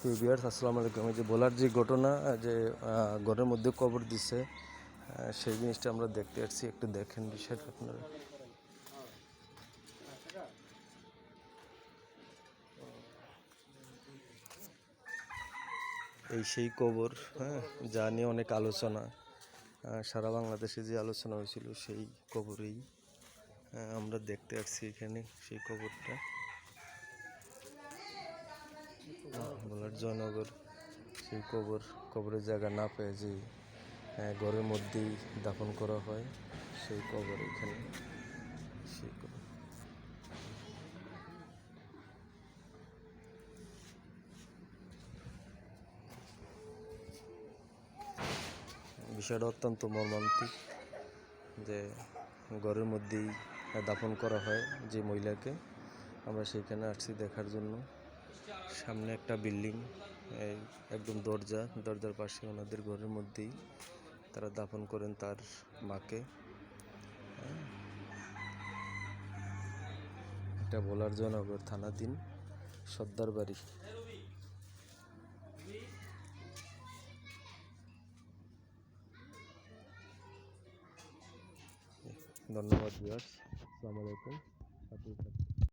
Viewers আসসালামু আলাইকুম। এই যে বলার যে ঘটনা যে ঘরের মধ্যে কবর দিছে, সেই জিনিসটা আমরা দেখতে আসছি। একটু দেখেন বিষয়টা আপনারা। এই সেই কবর, হ্যাঁ, যা নিয়ে অনেক আলোচনা, সারা বাংলাদেশে যে আলোচনা হয়েছিল সেই কবরেই আমরা দেখতে আসছি এখানে সেই কবরটা। বলার জয়নগর সেই কবরের জায়গা না পেয়ে যে ঘরের মধ্যেই দাফন করা হয় সেই কবর এখানে। সেই কবর বিষয়টা অত্যন্ত মর্মান্তিক যে ঘরের মধ্যেই দাফন করা হয় যে মহিলাকে। আমরা সেখানে আসছি দেখার জন্য। সামনে একটা বিল্ডিং, একদম দরজার পাশে ওনাদের ঘরের মধ্যেই তারা দাফন করেন তার মাকে। এটা ভোলার জয়নগর থানাধীন সর্দার বাড়ি। ধন্যবাদ ভিউয়ার্স, আসসালামু আলাইকুম।